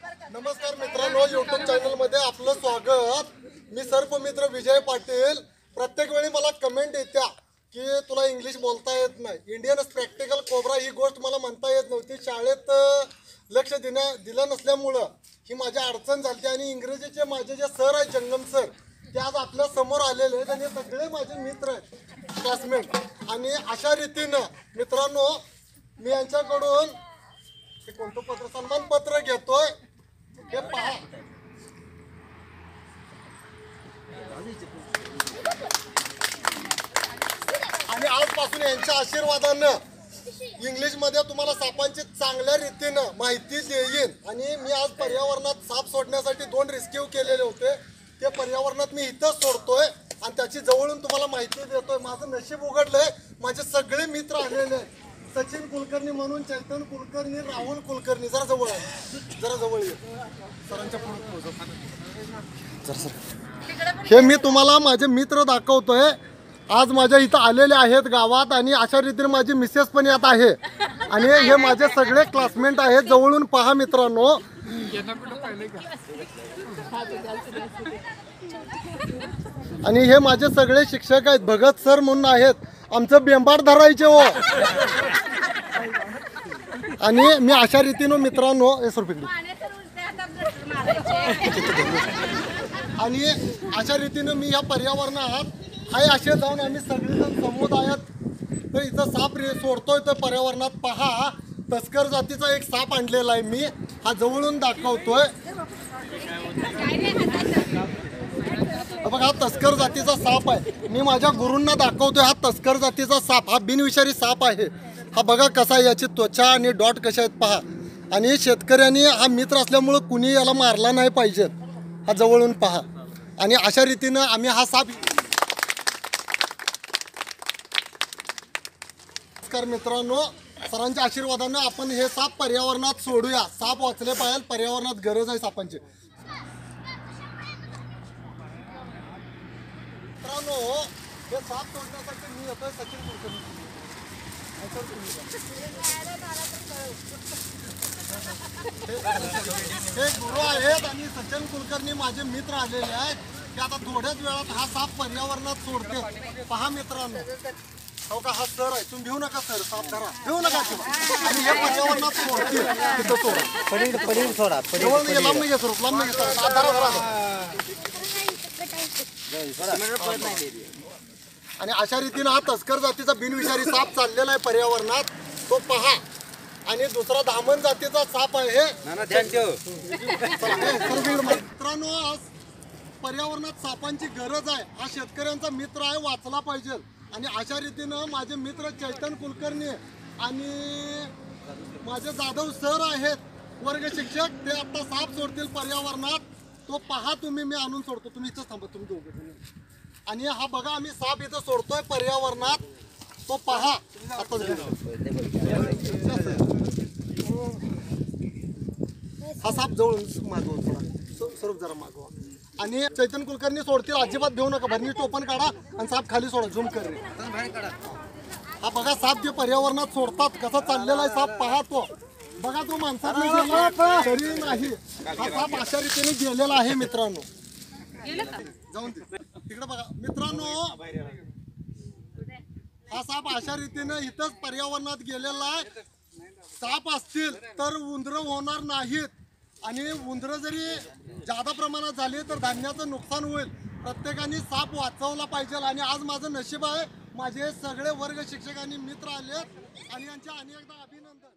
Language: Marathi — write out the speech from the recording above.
नमस्कार मित्रांनो, YouTube चॅनल मध्ये आपलं स्वागत। मी सर्प मित्र विजय पाटील। प्रत्येक वेळी मला कमेंट येत्या की तुला इंग्लिश बोलता येत नाही। इंडियन प्रॅक्टिकल कोब्रा ही गोष्ट मला म्हणता येत नव्हती। शाळेत लक्ष दिलं नसल्यामुळे ही माझी अडचण झाली आणि इंग्रजीचे माझे जे सर आहेत जंगम सर ते आज आपल्या समोर आलेले आहेत आणि सगळे माझे मित्र आहेत, क्लासमेट। आणि अशा रीतीने मित्रांनो मी यांच्याकडून हे कोणतं पत्र सन्मान पत्र घेतोय हे पहा। आणि आजपासून यांच्या आशीर्वादानं इंग्लिश मध्ये तुम्हाला सापांची चांगल्या रीतीनं माहिती देईन। आणि मी आज पर्यावरणात साप सोडण्यासाठी 2 रेस्क्यू केलेले होते, ते पर्यावरणात मी इथंच सोडतोय आणि त्याची जवळून तुम्हाला माहिती देतोय। माझं नशीब उघडलंय, माझे सगळे मित्र आलेले आहेत। सचिन कुलकर्णी म्हणून, चैतन कुलकर्णी, राहुल कुलकर्णी। जरा जवळ ये सरांच्या पुढे। हे मी तुम्हाला माझे मित्र दाखवतोय, आज माझ्या इथं आलेले आहेत गावात। आणि अशा रीतीने माझी मिसेस पण यात आहे आणि हे माझे सगळे क्लासमेट आहेत। जवळून पहा मित्रांनो। आणि हे माझे सगळे शिक्षक आहेत, भगत सर म्हणून आहेत, आमचं बेंबाड धरायचे हो। आणि मी अशा रीतीने मित्रांनो आणि अशा रीतीने मी या पर्यावरणात हाय असे जाऊन आम्ही सगळेजण समुदायात तर इथं साप सोडतोय। तर पर्यावरणात पहा, तस्कर जातीचा एक साप आणलेला आहे, मी हा जवळून दाखवतोय। बघा हा तस्कर जातीचा साप आहे, मी माझ्या गुरूंना दाखवतोय। हा तस्कर जातीचा साप, हा बिनविषारी साप आहे। हा बघा कसा आहे, याची त्वचा आणि डॉट कशा आहेत पहा। आणि शेतकऱ्यांनी हा मित्र असल्यामुळे कुणी याला मारला नाही पाहिजे, हा जवळून पहा। आणि अशा रीतीनं आम्ही हा साप मित्रांनो सरांच्या आशीर्वादानं आपण हे साप पर्यावरणात सोडूया। साप वाचले पाहिजे, पर्यावरणात गरज आहे सापांची। मित्रांनो हे साप सोडण्यासाठी मी येतोय सचिन कुलकर्णी। हे गुरु आहेत आणि सचिन कुलकर्णी माझे मित्र आलेले आहेत, की आता थोड्याच वेळात हा साप पर्यावरणात सोडते। पहा मित्रांनो, हो का हा सर आहे, तुम्ही घेऊ नका सर, साप धरा, घेऊ नका। आणि हे पर्यावरणात सोडतील, तिथं सोडा, पडील सोडा, लांब नाही सर, लांब नाही सर, आणि अशा रीतीने हा तस्कर जातीचा बिनविषारी साप चाललेला आहे पर्यावरणात, तो पहा। आणि दुसरा धामण जातीचा साप आहे। मित्रांनो आज पर्यावरणात सापांची गरज आहे, हा शेतकऱ्यांचा मित्र आहे, वाचला पाहिजे। आणि अशा रीतीनं माझे मित्र चैतन कुलकर्णी आणि माझे जाधव सर आहेत, वर्ग शिक्षक, ते आता साप सोडतील पर्यावरणात, तो पहा तुम्ही। मी आणून सोडतो, तुम्ही इथं थांबा, तुम्ही दोघे। आणि हा बघा आम्ही साप इथं सोडतोय पर्यावरणात, तो पहा। हा साप जवळून मागवा, थोडा स्वरूप जरा मागवा। आणि चैतन कुलकर्णी सोडतील, अजिबात घेऊ नका, भरणी टोपण काढा आणि साप खाली सोडा, झूम कर। हा बघा साप जे पर्यावरणात सोडतात कसा चाललेला आहे साप, पहा तो बघा, तो माणसात तरी नाही, हा साप अशा रीतीने गेलेला आहे मित्रांनो। जाऊन तिकडे बघा मित्रांनो, हा साप अशा रीतीने इथंच पर्यावरणात गेलेला आहे। साप असतील तर उंदरं होणार नाहीत, आणि उंदरं जरी जादा प्रमाणात झाली तर धान्याचं नुकसान होईल। प्रत्येकाने साप वाचवला पाहिजे। आणि आज माझं नशीब आहे, माझे सगळे वर्ग शिक्षक आणि मित्र आले आणि यांचे अनेकदा अभिनंदन।